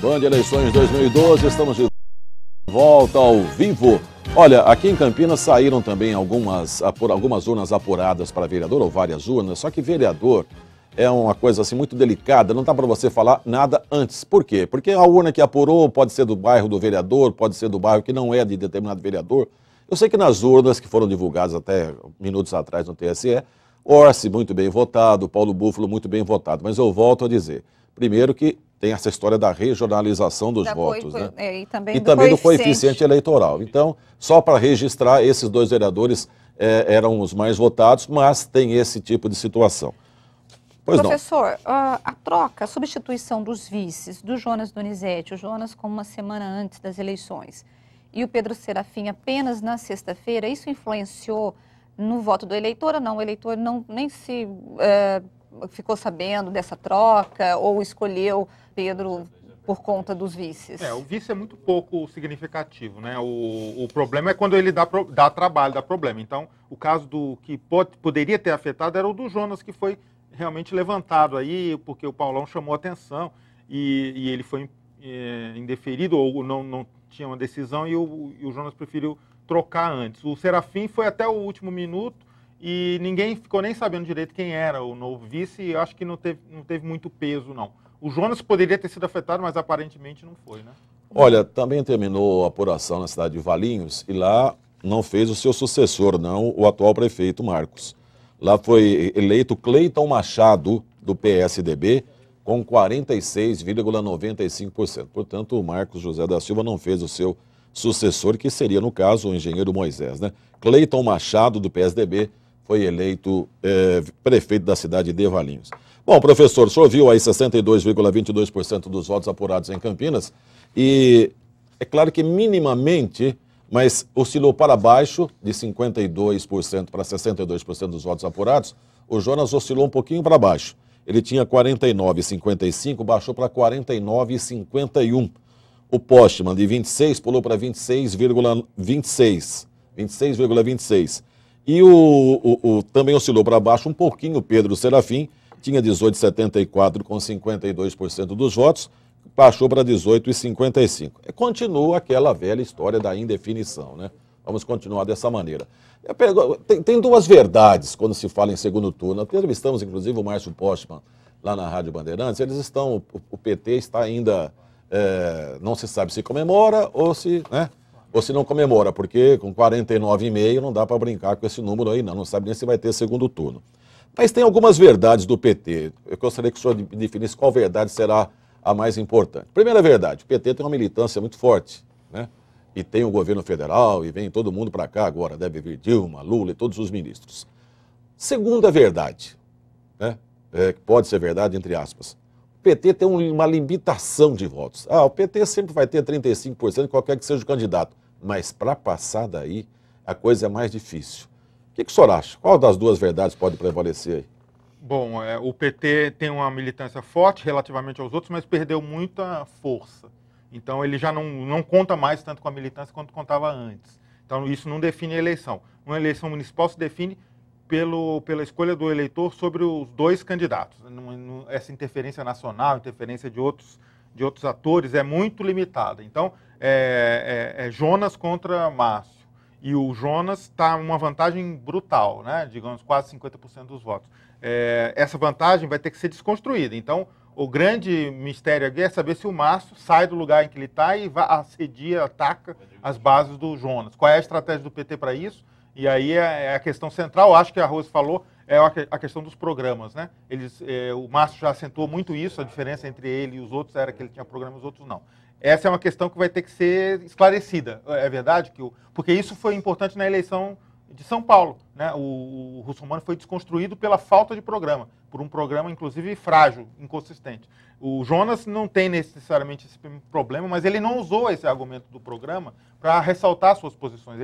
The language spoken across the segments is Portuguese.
Band Eleições 2012, estamos de volta ao vivo. Olha, aqui em Campinas saíram também algumas urnas apuradas para vereador, ou várias urnas, só que vereador é uma coisa assim muito delicada, não dá para você falar nada antes. Por quê? Porque a urna que apurou pode ser do bairro do vereador, pode ser do bairro que não é de determinado vereador. Eu sei que nas urnas que foram divulgadas até minutos atrás no TSE, Orsi muito bem votado, Paulo Búfalo muito bem votado, mas eu volto a dizer, primeiro que tem essa história da regionalização dos votos, né? E também do coeficiente eleitoral. Então, só para registrar, esses dois vereadores eram os mais votados, mas tem esse tipo de situação. Pois Professor, a troca, a substituição dos vices, do Jonas Donizete, o Jonas como uma semana antes das eleições, e o Pedro Serafim apenas na sexta-feira, isso influenciou no voto do eleitor ou não? O eleitor nem se ficou sabendo dessa troca ou escolheu Pedro por conta dos vices? O vice é muito pouco significativo, né? O problema é quando ele dá trabalho, dá problema. Então, o caso do que poderia ter afetado era o do Jonas, que foi realmente levantado aí, porque o Paulão chamou atenção e ele foi indeferido ou não tinha uma decisão e o Jonas preferiu trocar antes. O Serafim foi até o último minuto e ninguém ficou nem sabendo direito quem era o novo vice e acho que não teve muito peso, não. O Jonas poderia ter sido afetado, mas aparentemente não foi, né? Olha, também terminou a apuração na cidade de Valinhos e lá não fez o seu sucessor, não, o atual prefeito Marcos. Lá foi eleito Cleiton Machado, do PSDB, com 46,95%. Portanto, o Marcos José da Silva não fez o seu sucessor, que seria, no caso, o engenheiro Moisés, né? Cleiton Machado, do PSDB, foi eleito prefeito da cidade de Valinhos. Bom, professor, o senhor viu aí 62,22% dos votos apurados em Campinas e é claro que minimamente, mas oscilou para baixo de 52% para 62% dos votos apurados. O Jonas oscilou um pouquinho para baixo. Ele tinha 49,55, baixou para 49,51. O Postman, de 26, pulou para 26,26. 26,26. E também oscilou para baixo um pouquinho o Pedro Serafim, tinha 18,74 com 52% dos votos, baixou para 18,55. Continua aquela velha história da indefinição, né? Vamos continuar dessa maneira. Tem duas verdades quando se fala em segundo turno. Entrevistamos, inclusive, o Márcio Postman lá na Rádio Bandeirantes. O PT está ainda, não se sabe se comemora ou se não comemora, porque com 49,5 não dá para brincar com esse número aí, não sabe nem se vai ter segundo turno. Mas tem algumas verdades do PT. Eu gostaria que o senhor definisse qual verdade será a mais importante. Primeira verdade, o PT tem uma militância muito forte, né? E tem o governo federal, e vem todo mundo para cá agora, deve vir Dilma, Lula e todos os ministros. Segunda verdade, né? Que pode ser verdade, entre aspas. O PT tem uma limitação de votos. O PT sempre vai ter 35%, qualquer que seja o candidato. Mas para passar daí, a coisa é mais difícil. O que o senhor acha? Qual das duas verdades pode prevalecer aí? Bom, o PT tem uma militância forte relativamente aos outros, mas perdeu muita força. Então ele já não conta mais tanto com a militância quanto contava antes. Então isso não define a eleição. Uma eleição municipal se define pela escolha do eleitor sobre os dois candidatos. Essa interferência nacional, interferência de outros atores é muito limitada. Então é Jonas contra Márcio. E o Jonas está uma vantagem brutal, né? Digamos, quase 50% dos votos. Essa vantagem vai ter que ser desconstruída. Então, o grande mistério aqui é saber se o Márcio sai do lugar em que ele está e ataca as bases do Jonas. Qual é a estratégia do PT para isso? E aí é a questão central, acho que a Rose falou, é a questão dos programas, né? O Márcio já acentuou muito isso, a diferença entre ele e os outros era que ele tinha programa e os outros não. Essa é uma questão que vai ter que ser esclarecida. É verdade porque isso foi importante na eleição de São Paulo, né? O Russomano foi desconstruído pela falta de programa, por um programa, inclusive, frágil, inconsistente. O Jonas não tem necessariamente esse problema, mas ele não usou esse argumento do programa para ressaltar suas posições.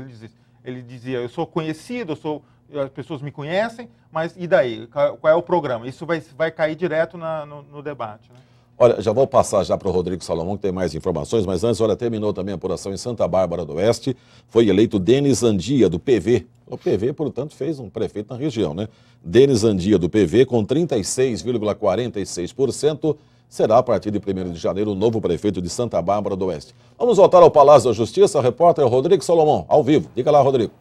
Ele dizia, eu sou conhecido, as pessoas me conhecem, mas e daí? Qual é o programa? Isso vai cair direto no debate, né? Olha, já vou passar já para o Rodrigo Salomão, que tem mais informações, mas antes, olha, terminou também a apuração em Santa Bárbara do Oeste, foi eleito Denis Andia, do PV. O PV, portanto, fez um prefeito na região, né? Denis Andia, do PV, com 36,46%, será, a partir de 1º de janeiro, o novo prefeito de Santa Bárbara do Oeste. Vamos voltar ao Palácio da Justiça, o repórter Rodrigo Salomão, ao vivo. Diga lá, Rodrigo.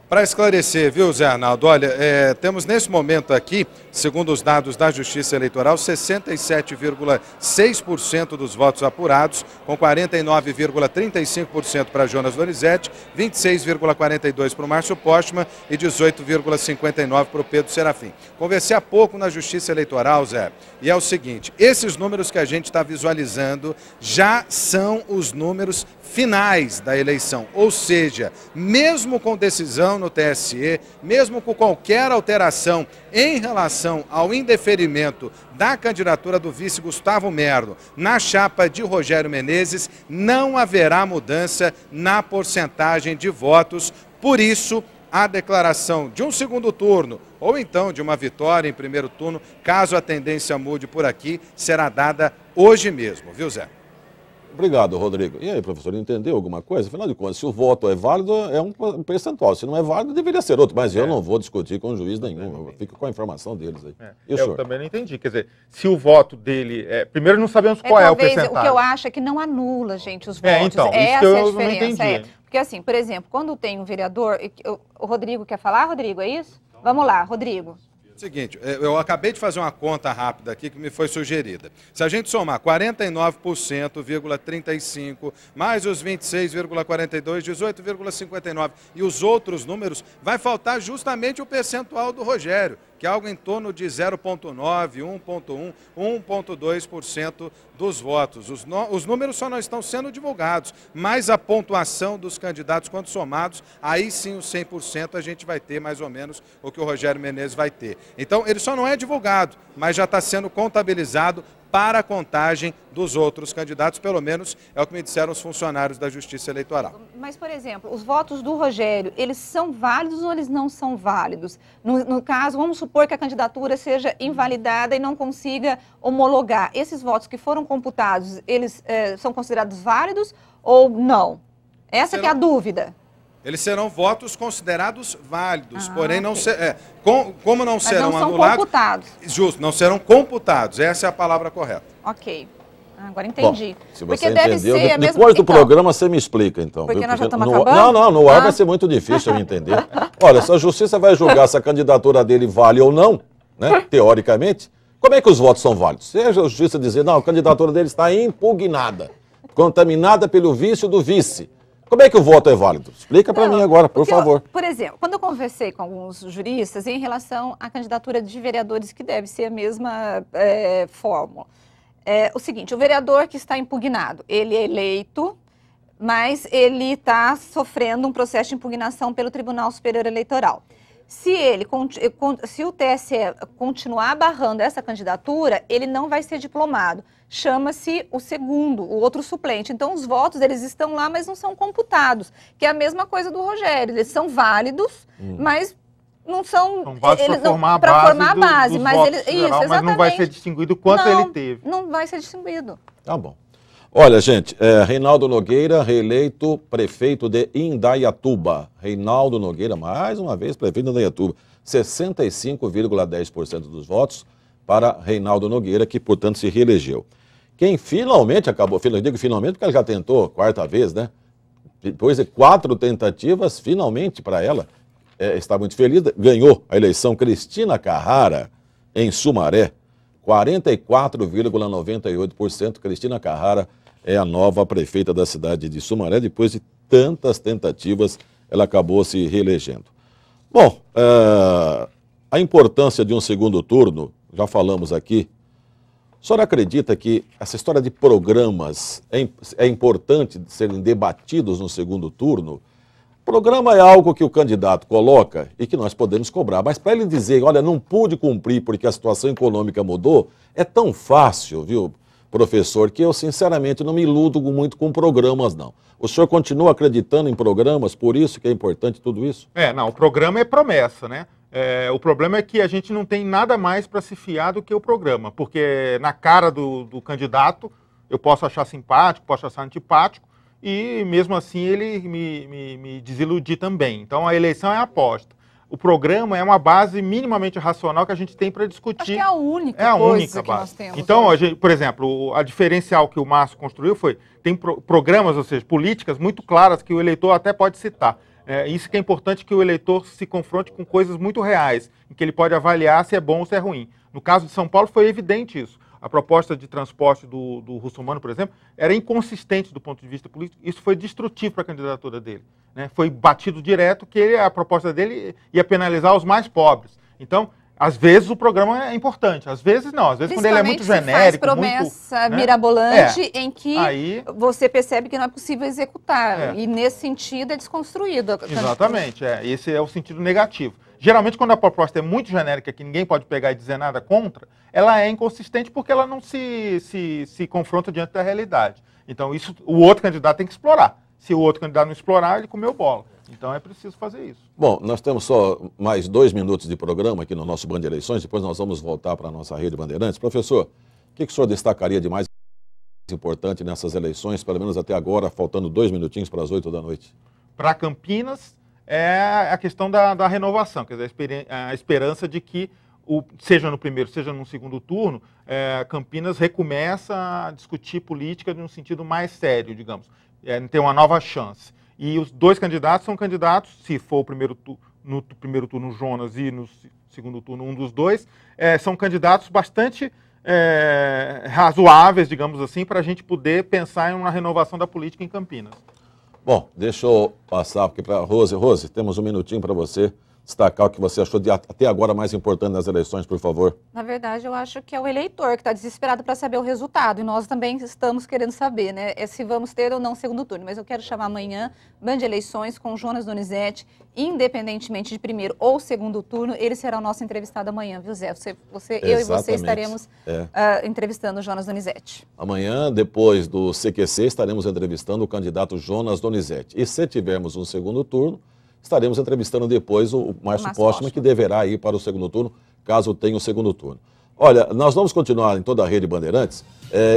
Para esclarecer, viu, Zé Arnaldo, olha, temos nesse momento aqui, segundo os dados da Justiça Eleitoral, 67,6% dos votos apurados, com 49,35% para Jonas Donizete, 26,42% para o Márcio Postman e 18,59% para o Pedro Serafim. Conversei há pouco na Justiça Eleitoral, Zé, e é o seguinte, esses números que a gente está visualizando já são os números finais da eleição, ou seja, mesmo com decisão no TSE, mesmo com qualquer alteração em relação ao indeferimento da candidatura do vice Gustavo Merlo na chapa de Rogério Menezes, não haverá mudança na porcentagem de votos. Por isso, a declaração de um segundo turno ou então de uma vitória em primeiro turno, caso a tendência mude por aqui, será dada hoje mesmo, viu, Zé? Obrigado, Rodrigo. E aí, professor, entendeu alguma coisa? Afinal de contas, se o voto é válido, é um percentual. Se não é válido, deveria ser outro. Mas eu não vou discutir com juiz nenhum. Eu fico com a informação deles aí. E o senhor? Eu também não entendi. Quer dizer, se o voto dele... Primeiro, não sabemos qual é o percentual. O que eu acho é que não anula, gente, os votos. Então, essa isso é a eu diferença. não entendi. Porque, assim, por exemplo, quando tem um vereador... O Rodrigo quer falar, Rodrigo, é isso? Vamos lá, Rodrigo. Seguinte, eu acabei de fazer uma conta rápida aqui que me foi sugerida. Se a gente somar 49,35% mais os 26,42%, 18,59% e os outros números, vai faltar justamente o percentual do Rogério, que é algo em torno de 0,9%, 1,1%, 1,2% dos votos. Os números só não estão sendo divulgados, mas a pontuação dos candidatos, quando somados, aí sim os 100% a gente vai ter mais ou menos o que o Rogério Menezes vai ter. Então, ele só não é divulgado, mas já está sendo contabilizado para a contagem dos outros candidatos, pelo menos é o que me disseram os funcionários da Justiça Eleitoral. Mas, por exemplo, os votos do Rogério, eles são válidos ou eles não são válidos? No caso, vamos supor que a candidatura seja invalidada e não consiga homologar. Esses votos que foram computados, eles são considerados válidos ou não? Essa que é a dúvida. Eles serão votos considerados válidos, porém não okay. Como não serão não são anulados... computados. Justo, não serão computados, essa é a palavra correta. Ok, agora entendi. Bom, se você porque entendeu, deve ser depois do programa você me explica, então. Porque nós já estamos no, acabando? no ar vai ser muito difícil eu entender. Olha, se a Justiça vai julgar se a candidatura dele vale ou não, né, teoricamente, como é que os votos são válidos? Se a Justiça dizer, não, a candidatura dele está impugnada, contaminada pelo vício do vice, como é que o voto é válido? Explica para mim agora, por favor. Por exemplo, quando eu conversei com alguns juristas em relação à candidatura de vereadores, que deve ser a mesma fórmula, o seguinte, o vereador que está impugnado, ele é eleito, mas ele está sofrendo um processo de impugnação pelo Tribunal Superior Eleitoral. Se o TSE continuar barrando essa candidatura, ele não vai ser diplomado. Chama-se o segundo, o outro suplente. Então, os votos, eles estão lá, mas não são computados, que é a mesma coisa do Rogério. Eles são válidos, mas não são... São válidos para formar a base, mas não vai ser distinguido quanto ele teve. Não vai ser distinguido. Tá bom. Olha, gente, Reinaldo Nogueira, reeleito prefeito de Indaiatuba. Reinaldo Nogueira, mais uma vez, prefeito de Indaiatuba. 65,10% dos votos para Reinaldo Nogueira, que, portanto, se reelegeu. Quem finalmente acabou, eu digo finalmente porque ela já tentou, quarta vez, né? Depois de 4 tentativas, finalmente para ela, está muito feliz, ganhou a eleição Cristina Carrara, em Sumaré. 44,98%. Cristina Carrara é a nova prefeita da cidade de Sumaré. Depois de tantas tentativas, ela acabou se reelegendo. Bom, a importância de um segundo turno, já falamos aqui. A senhora acredita que essa história de programas é importante serem debatidos no segundo turno? Programa é algo que o candidato coloca e que nós podemos cobrar, mas para ele dizer, olha, não pude cumprir porque a situação econômica mudou, é tão fácil, viu, professor, que eu sinceramente não me iludo muito com programas, não. O senhor continua acreditando em programas, por isso que é importante tudo isso? Não, o programa é promessa, né? O problema é que a gente não tem nada mais para se fiar do que o programa, porque na cara do candidato eu posso achar simpático, posso achar antipático, e mesmo assim ele me desiludir também. Então a eleição é aposta. o programa é uma base minimamente racional que a gente tem para discutir. Acho que é a única coisa que nós temos. Então, por exemplo, a diferencial que o Márcio construiu tem programas, ou seja, políticas muito claras que o eleitor até pode citar. Isso que é importante, que o eleitor se confronte com coisas muito reais, em que ele pode avaliar se é bom ou se é ruim. No caso de São Paulo foi evidente isso. A proposta de transporte do Russomano, por exemplo, era inconsistente do ponto de vista político. Isso foi destrutivo para a candidatura dele, né? Foi batido direto que a proposta dele ia penalizar os mais pobres. Então, às vezes o programa é importante, às vezes não. Às vezes quando ele é muito genérico, faz promessa mirabolante em que aí você percebe que não é possível executar. E nesse sentido é desconstruído. Exatamente, esse é o sentido negativo. Geralmente quando a proposta é muito genérica, que ninguém pode pegar e dizer nada contra, ela é inconsistente porque ela não se confronta diante da realidade. Então isso o outro candidato tem que explorar. Se o outro candidato não explorar, ele comeu bola. Então é preciso fazer isso. Bom, nós temos só mais 2 minutos de programa aqui no nosso Band Eleições, depois nós vamos voltar para a nossa rede Bandeirantes. Professor, o que o senhor destacaria de mais importante nessas eleições, pelo menos até agora, faltando 2 minutinhos para as 8 da noite? Para Campinas é a questão da renovação, quer dizer, a esperança de que, seja no primeiro, seja no segundo turno, Campinas recomeça a discutir política de um sentido mais sério, digamos, ter uma nova chance. E os 2 candidatos são candidatos, se for no primeiro turno Jonas e no segundo turno um dos 2, são candidatos bastante razoáveis, digamos assim, para a gente poder pensar em uma renovação da política em Campinas. Bom, deixa eu passar aqui para a Rose. Rose, temos um minutinho para você destacar o que você achou de até agora mais importante nas eleições, por favor. Na verdade, eu acho que é o eleitor que está desesperado para saber o resultado, e nós também estamos querendo saber, né, se vamos ter ou não segundo turno. Mas eu quero chamar amanhã Band Eleições com Jonas Donizete, independentemente de primeiro ou segundo turno, ele será o nosso entrevistado amanhã, viu, Zé? Eu e você estaremos entrevistando o Jonas Donizete. Amanhã, depois do CQC, estaremos entrevistando o candidato Jonas Donizete. E se tivermos um segundo turno, estaremos entrevistando depois o Márcio Postman, que deverá ir para o segundo turno, caso tenha o segundo turno. Olha, nós vamos continuar em toda a rede Bandeirantes,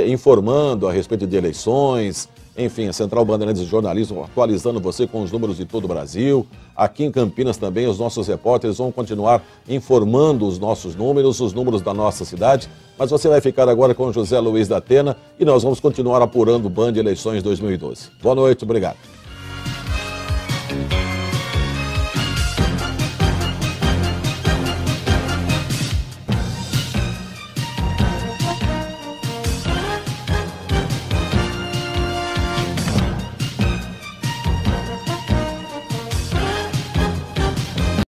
informando a respeito de eleições, enfim, a Central Bandeirantes de Jornalismo atualizando você com os números de todo o Brasil. Aqui em Campinas também, os nossos repórteres vão continuar informando os nossos números, os números da nossa cidade. Mas você vai ficar agora com o José Luiz da Atena e nós vamos continuar apurando o Band Eleições 2012. Boa noite, obrigado.